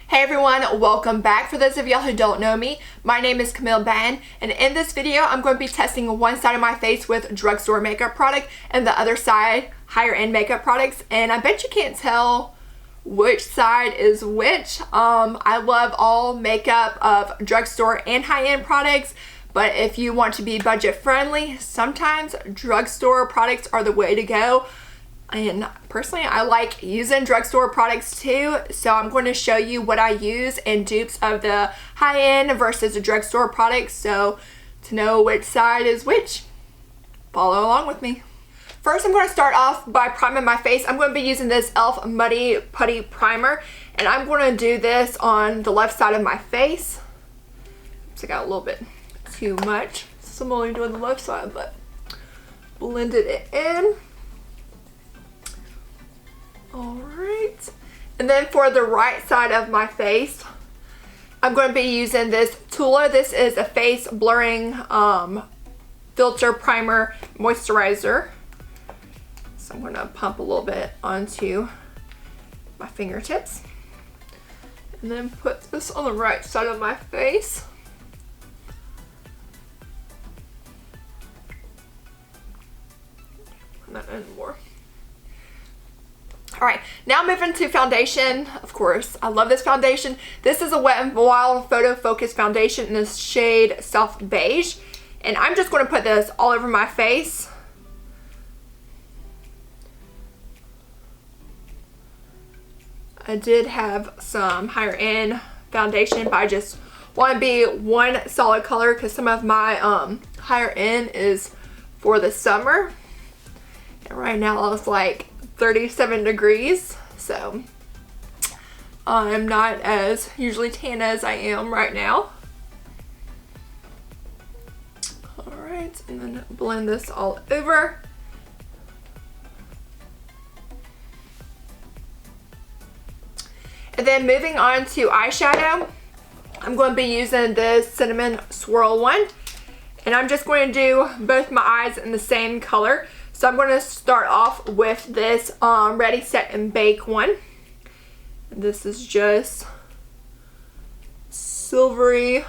Hey everyone, welcome back. For those of y'all who don't know me, my name is Camille Ben, and in this video I'm going to be testing one side of my face with drugstore makeup product and the other side higher end makeup products, and I bet you can't tell which side is which. I love all makeup of drugstore and high-end products, but if you want to be budget friendly, sometimes drugstore products are the way to go. And personally, I like using drugstore products too, so I'm going to show you what I use and dupes of the high-end versus the drugstore products. So to know which side is which, follow along with me. First, I'm going to start off by priming my face. I'm going to be using this e.l.f. Muddy Putty Primer, and I'm going to do this on the left side of my face. Oops, I got a little bit too much, so I'm only doing the left side, but blended it in. Alright, and then for the right side of my face, I'm going to be using this Tula. This is a face blurring filter primer moisturizer. So I'm going to pump a little bit onto my fingertips and then put this on the right side of my face. Put that in more. Alright, now moving to foundation. Of course, I love this foundation. This is a Wet n Wild Photo Focus foundation in the shade Soft Beige. And I'm just going to put this all over my face. I did have some higher end foundation, but I just want to be one solid color because some of my higher end is for the summer. And right now it's like 37 degrees, so I'm not as usually tan as I am right now. Alright, and then blend this all over. And then moving on to eyeshadow, I'm going to be using this Cinnamon Swirl one, and I'm just going to do both my eyes in the same color. So I'm going to start off with this Ready, Set, and Bake one. And this is just silvery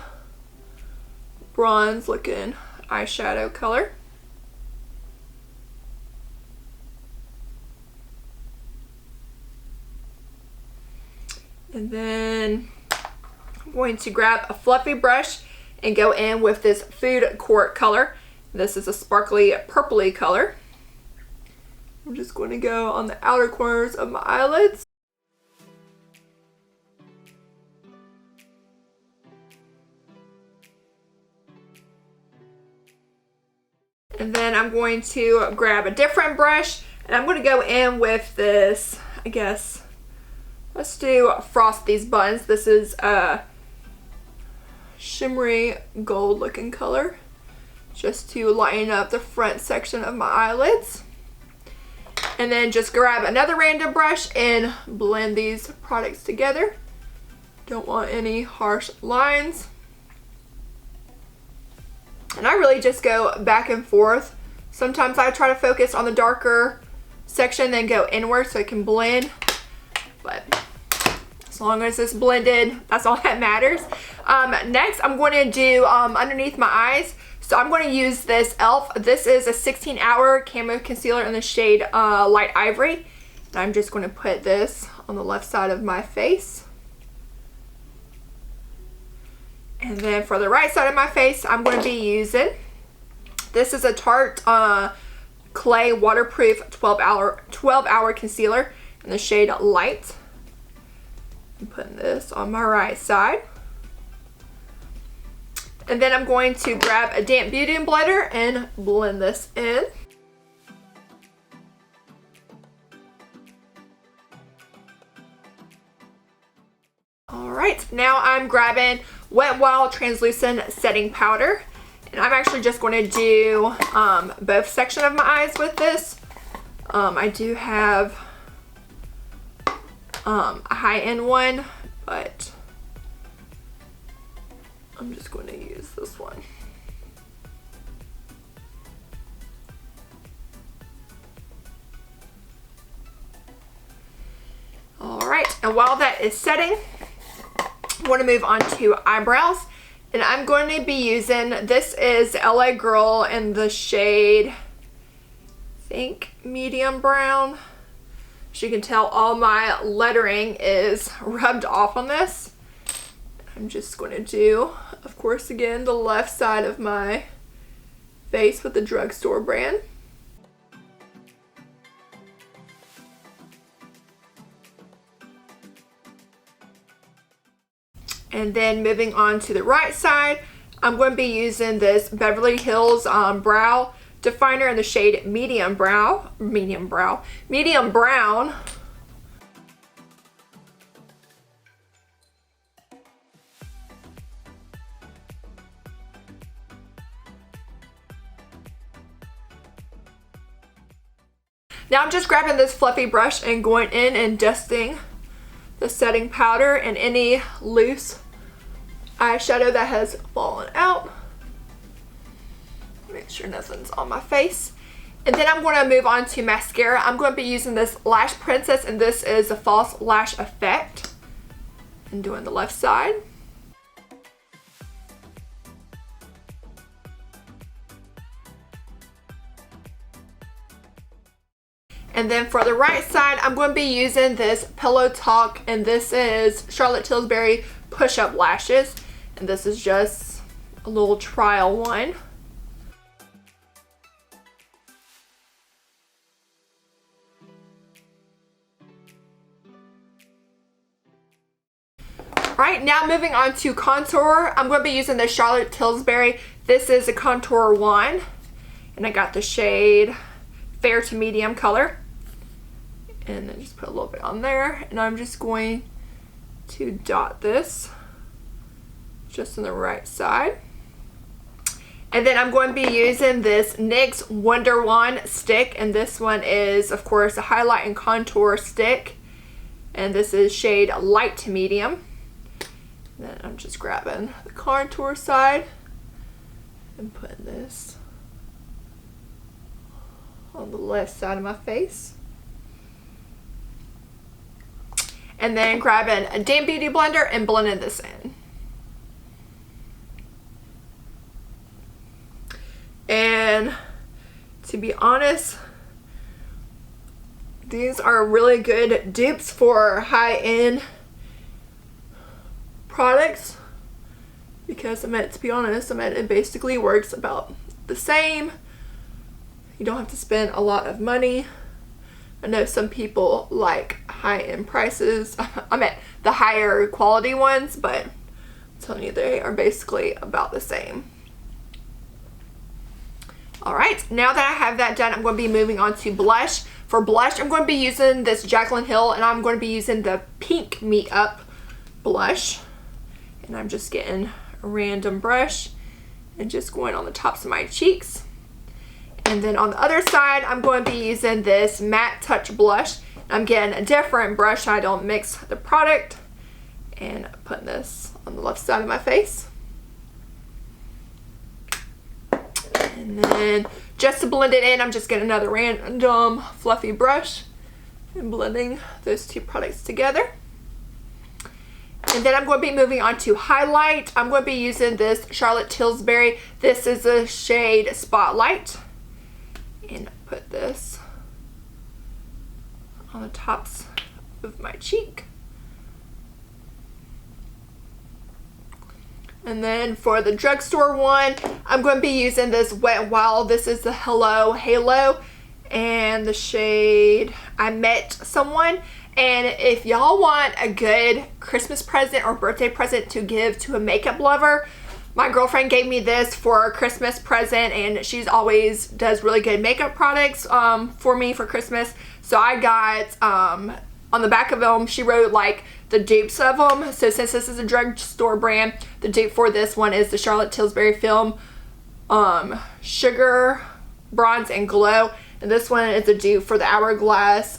bronze looking eyeshadow color. And then I'm going to grab a fluffy brush and go in with this Food Court color. This is a sparkly purpley color. I'm just going to go on the outer corners of my eyelids. And then I'm going to grab a different brush and I'm going to go in with this, I guess, let's do Frost These Buns. This is a shimmery gold looking color, just to lighten up the front section of my eyelids. And then just grab another random brush and blend these products together. Don't want any harsh lines. And I really just go back and forth. Sometimes I try to focus on the darker section, then go inward so it can blend. But as long as it's blended, that's all that matters. Next, I'm going to do underneath my eyes. So I'm going to use this e.l.f. This is a 16-hour camo concealer in the shade Light Ivory. And I'm just going to put this on the left side of my face. And then for the right side of my face, I'm going to be using, this is a Tarte Clay Waterproof 12-hour concealer in the shade Light. I'm putting this on my right side. And then I'm going to grab a damp beauty blender and blend this in. Alright, now I'm grabbing Wet n Wild Translucent Setting Powder. And I'm actually just going to do both sections of my eyes with this. I do have a high-end one, but I'm just going to use this one. Alright, and while that is setting, going to move on to eyebrows. And I'm going to be using, this is LA Girl in the shade, I think, medium brown. As you can tell, all my lettering is rubbed off on this. I'm just going to do, of course, again, the left side of my face with the Drugstore brand. And then moving on to the right side, I'm going to be using this Beverly Hills brow definer in the shade medium brown. Now I'm just grabbing this fluffy brush and going in and dusting the setting powder and any loose eyeshadow that has fallen out. Make sure nothing's on my face. And then I'm going to move on to mascara. I'm going to be using this Lash Princess, and this is a false lash effect. And doing the left side. And then for the right side, I'm going to be using this Pillow Talk, and this is Charlotte Tilbury push-up lashes. And this is just a little trial one. Alright, now moving on to contour. I'm going to be using the Charlotte Tilbury. This is a contour one. And I got the shade fair to medium color. And then just put a little bit on there. And I'm just going to dot this just on the right side. And then I'm going to be using this NYX Wonder Wand stick. And this one is, of course, a highlight and contour stick. And this is shade light to medium. And then I'm just grabbing the contour side and putting this on the left side of my face. And then grabbing a damp beauty blender and blending this in. And to be honest, these are really good dupes for high-end products, because to be honest, it basically works about the same. You don't have to spend a lot of money. I know some people like high-end prices. The higher quality ones, but I'm telling you, they are basically about the same. Alright, now that I have that done, I'm going to be moving on to blush. For blush, I'm going to be using this Jaclyn Hill, and I'm going to be using the Pink Me Up blush. And I'm just getting a random brush and just going on the tops of my cheeks. And then on the other side, I'm going to be using this Matte Touch blush. I'm getting a different brush. I don't mix the product. And putting this on the left side of my face. And then just to blend it in, I'm just getting another random fluffy brush and blending those two products together. And then I'm going to be moving on to highlight. I'm going to be using this Charlotte Tilbury. This is a shade Spotlight. And put this on the tops of my cheek. And then for the Drugstore one, I'm going to be using this Wet n Wild. This is the Hello Halo and the shade I Met Someone. And if y'all want a good Christmas present or birthday present to give to a makeup lover, my girlfriend gave me this for a Christmas present, and she's always does really good makeup products for me for Christmas. So I got, on the back of them, she wrote like the dupes of them. So since this is a Drugstore brand, the dupe for this one is the Charlotte Tilbury Film Sugar, Bronze, and Glow. And this one is a dupe for the Hourglass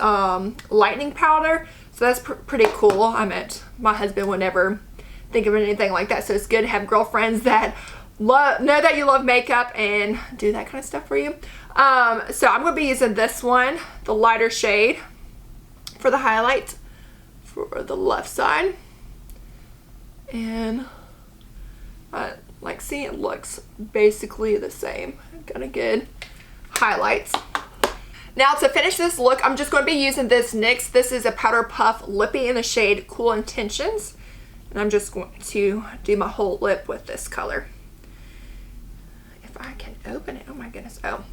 Lightning Powder. So that's pretty cool. My husband would never think of anything like that. So it's good to have girlfriends that know that you love makeup and do that kind of stuff for you. So I'm going to be using this one, the lighter shade, for the highlight for the left side. And like, see, it looks basically the same. Got a good highlights. Now to finish this look, I'm just going to be using this NYX. This is a Powder Puff Lippy in the shade Cool Intentions. And I'm just going to do my whole lip with this color. If I can open it, oh my goodness. Oh,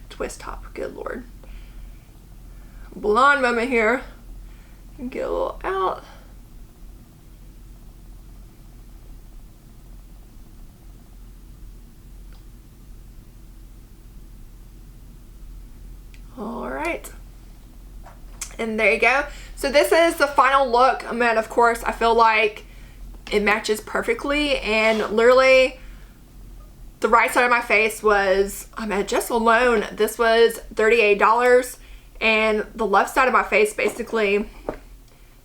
twist top, good Lord. Blonde moment here. Get a little out. All right, and there you go. So this is the final look. I mean, of course, I feel like it matches perfectly, and literally the right side of my face was, I mean, just alone, this was $38, and the left side of my face basically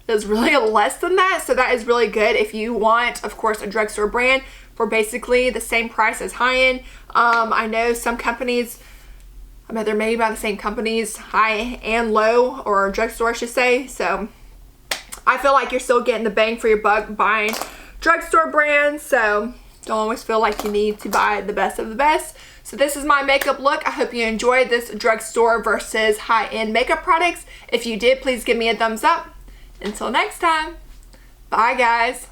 is really less than that. So that is really good if you want, of course, a drugstore brand for basically the same price as high-end. I know some companies, I mean, they're made by the same companies, high and low, or drugstore I should say. So I feel like you're still getting the bang for your buck buying drugstore brands. So don't always feel like you need to buy the best of the best. So this is my makeup look. I hope you enjoyed this drugstore versus high-end makeup products. If you did, please give me a thumbs up. Until next time, bye guys.